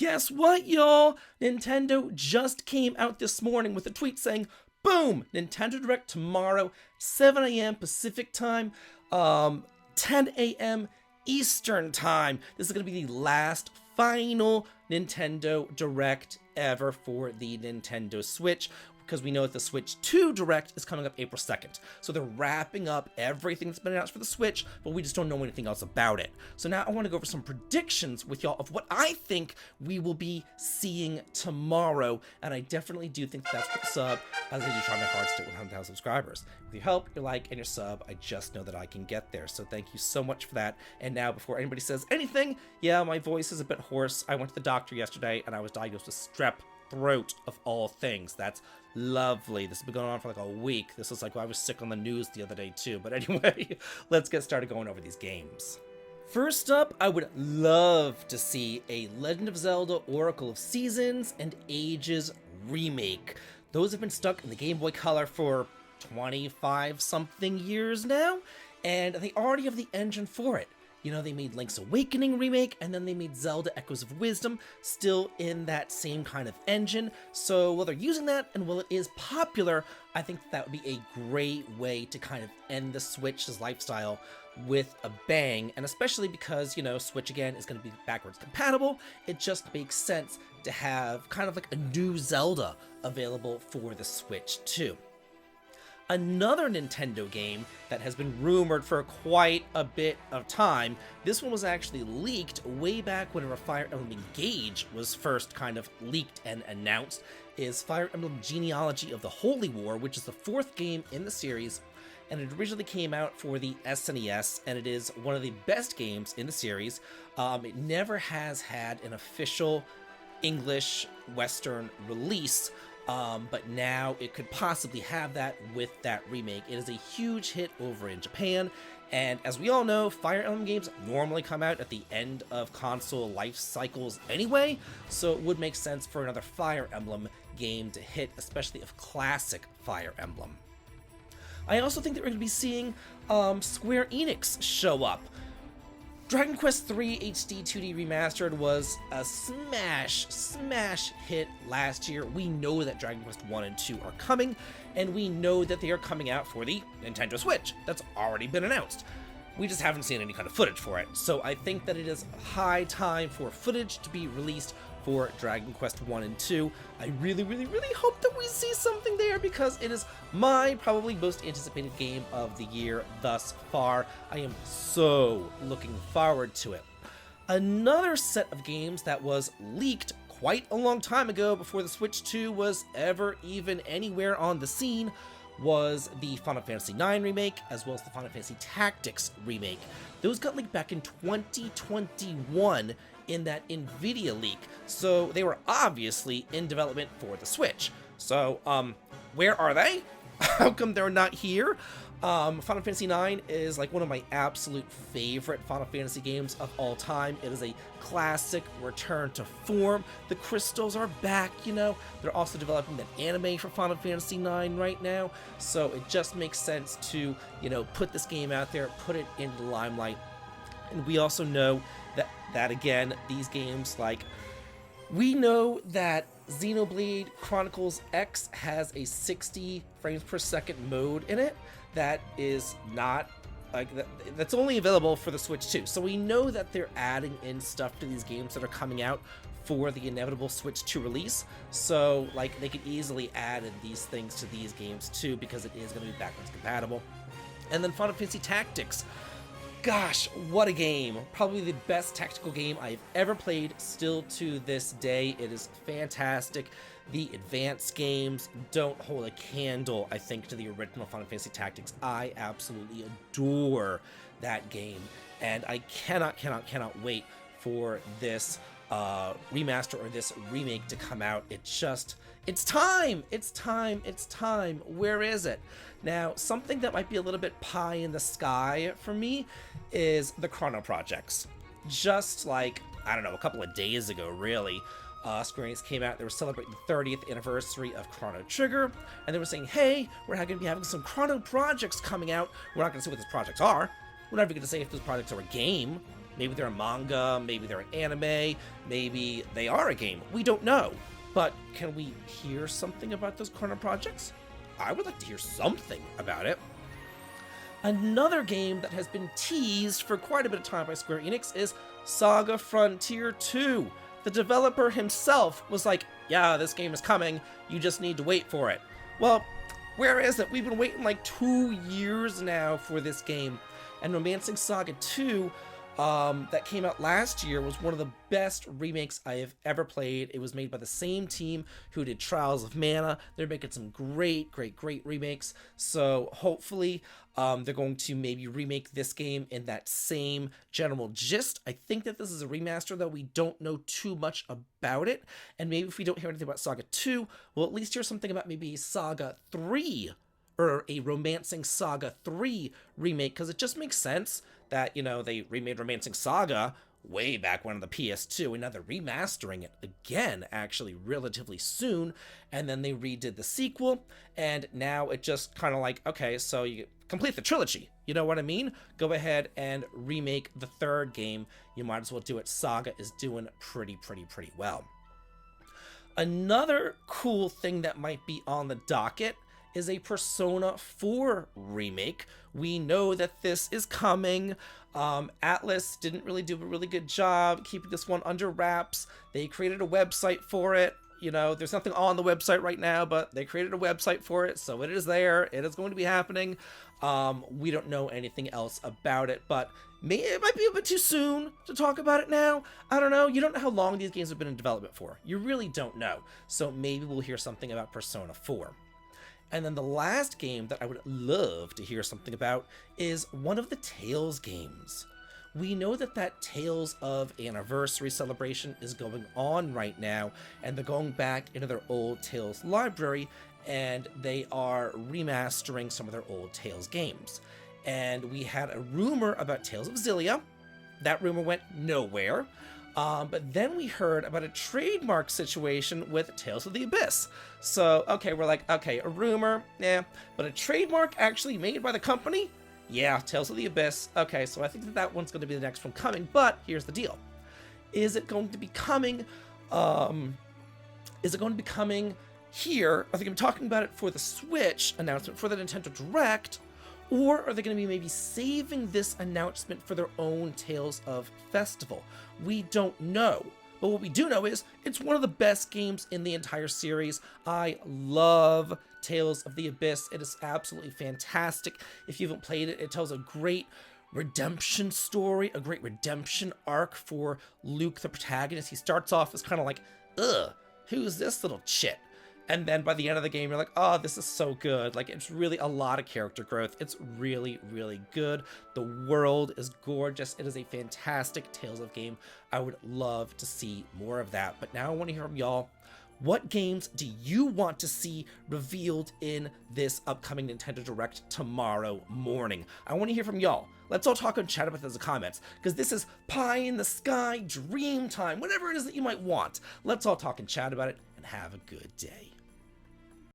Guess what, y'all? Nintendo just came out this morning with a tweet saying, boom, Nintendo Direct tomorrow, 7 a.m. Pacific time, 10 a.m. Eastern time. This is going to be the last final Nintendo Direct ever for the Nintendo Switch, because we know that the Switch 2 Direct is coming up April 2nd. So they're wrapping up everything that's been announced for the Switch, but we just don't know anything else about it. So now I want to go over some predictions with y'all of what I think we will be seeing tomorrow, and I definitely do think that's for the sub, as I do try my hardest to 100,000 subscribers. With your help, your like, and your sub, I just know that I can get there, so thank you so much for that. And now, before anybody says anything, yeah, my voice is a bit hoarse. I went to the doctor yesterday, and I was diagnosed with strep throat of all things. That's lovely. This has been going on for like a week. This is like I was sick on the news the other day too. But anyway, let's get started going over these games. First up, I would love to see a Legend of Zelda Oracle of Seasons and Ages remake. Those have been stuck in the Game Boy Color for 25 something years now, and they already have the engine for it. You know, they made Link's Awakening remake, and then they made Zelda Echoes of Wisdom, still in that same kind of engine. So while they're using that, and while it is popular, I think that would be a great way to kind of end the Switch's lifestyle with a bang. And especially because, you know, Switch again is going to be backwards compatible, it just makes sense to have kind of like a new Zelda available for the Switch too. Another Nintendo game that has been rumored for quite a bit of time. This one was actually leaked way back whenever Fire Emblem Engage was first kind of leaked and announced, is Fire Emblem Genealogy of the Holy War, which is the 4th game in the series, and it originally came out for the SNES, and it is one of the best games in the series. It never has had an official English Western release, but now it could possibly have that with that remake. It is a huge hit over in Japan, and as we all know, Fire Emblem games normally come out at the end of console life cycles anyway, so it would make sense for another Fire Emblem game to hit, especially of classic Fire Emblem. I also think that we're going to be seeing Square Enix show up. Dragon Quest III HD 2D Remastered was a smash hit last year. We know that Dragon Quest 1 and 2 are coming, and we know that they are coming out for the Nintendo Switch. That's already been announced. We just haven't seen any kind of footage for it. So I think that it is high time for footage to be released for Dragon Quest 1 and 2. I really hope that we see something there, because it is my probably most anticipated game of the year thus far. I am so looking forward to it. Another set of games that was leaked quite a long time ago, before the Switch 2 was ever even anywhere on the scene, was the Final Fantasy IX remake, as well as the Final Fantasy Tactics remake. Those got leaked back in 2021 in that NVIDIA leak, so they were obviously in development for the Switch. So, where are they? How come they're not here? Final Fantasy IX is like one of my absolute favorite Final Fantasy games of all time. It is a classic return to form. The crystals are back, you know. They're also developing that anime for Final Fantasy IX right now, so it just makes sense to, you know, put this game out there, put it in the limelight. And we also know that again, these games, like, we know that Xenoblade Chronicles X has a 60 frames per second mode in it that is not like that's only available for the Switch 2. So we know that they're adding in stuff to these games that are coming out for the inevitable Switch 2 release. So like they could easily add in these things to these games too, because it is going to be backwards compatible. And then Final Fantasy Tactics. Gosh, what a game. Probably the best tactical game I've ever played still to this day. It is fantastic. The advanced games don't hold a candle, I think, to the original Final Fantasy Tactics. I absolutely adore that game, and I cannot wait for this remaster or this remake to come out. It's time! Where is it? Now, something that might be a little bit pie in the sky for me is the Chrono projects. Just like, I don't know, a couple of days ago, really, Square Enix came out. They were celebrating the 30th anniversary of Chrono Trigger, and they were saying, hey, we're going to be having some Chrono projects coming out. We're not going to say what those projects are. We're never going to say if those projects are a game. Maybe they're a manga, maybe they're an anime, maybe they are a game. We don't know. But can we hear something about those Chrono projects? I would like to hear something about it. Another game that has been teased for quite a bit of time by Square Enix is Saga Frontier 2. The developer himself was like, yeah, this game is coming, you just need to wait for it. Well, where is it? We've been waiting like 2 years now for this game. And Romancing Saga 2, that came out last year, was one of the best remakes I have ever played. It was made by the same team who did Trials of Mana. They're making some great remakes. So hopefully they're going to maybe remake this game in that same general gist. I think that this is a remaster, though we don't know too much about it. And maybe if we don't hear anything about Saga 2, we'll at least hear something about maybe Saga 3, or a Romancing Saga 3 remake, because it just makes sense that, you know, they remade Romancing Saga way back when on the PS2, and now they're remastering it again, actually, relatively soon, and then they redid the sequel, and now it just kind of like, okay, so you complete the trilogy, you know what I mean? Go ahead and remake the third game, you might as well do it. Saga is doing pretty well. Another cool thing that might be on the docket is a Persona 4 remake. We know that this is coming. Atlas didn't really do a really good job keeping this one under wraps. They created a website for it. You know, there's nothing on the website right now, but they created a website for it, so it is there. It is going to be happening. We don't know anything else about it, but it might be a bit too soon to talk about it now. I don't know. You don't know how long these games have been in development for. You really don't know. So maybe we'll hear something about Persona 4. And then the last game that I would love to hear something about is one of the Tales games. We know that Tales of Anniversary celebration is going on right now, and they're going back into their old Tales library, and they are remastering some of their old Tales games. And we had a rumor about Tales of Xillia. That rumor went nowhere. But then we heard about a trademark situation with Tales of the Abyss. So, okay, we're like, okay, a rumor, yeah, but a trademark actually made by the company? Yeah, Tales of the Abyss. Okay, so I think that one's going to be the next one coming, but here's the deal. Is it going to be coming, here? Are they going to be talking about it for the Switch announcement, for the Nintendo Direct? Or are they going to be maybe saving this announcement for their own Tales of Festival? We don't know. But what we do know is it's one of the best games in the entire series. I love Tales of the Abyss. It is absolutely fantastic. If you haven't played it, it tells a great redemption story, a great redemption arc for Luke, the protagonist. He starts off as kind of like, ugh, who's this little chit? And then by the end of the game, you're like, oh, this is so good. Like, it's really a lot of character growth. It's really good. The world is gorgeous. It is a fantastic Tales of game. I would love to see more of that. But now I want to hear from y'all. What games do you want to see revealed in this upcoming Nintendo Direct tomorrow morning? I want to hear from y'all. Let's all talk and chat about this in the comments, because this is pie in the sky, dream time, whatever it is that you might want. Let's all talk and chat about it, and have a good day.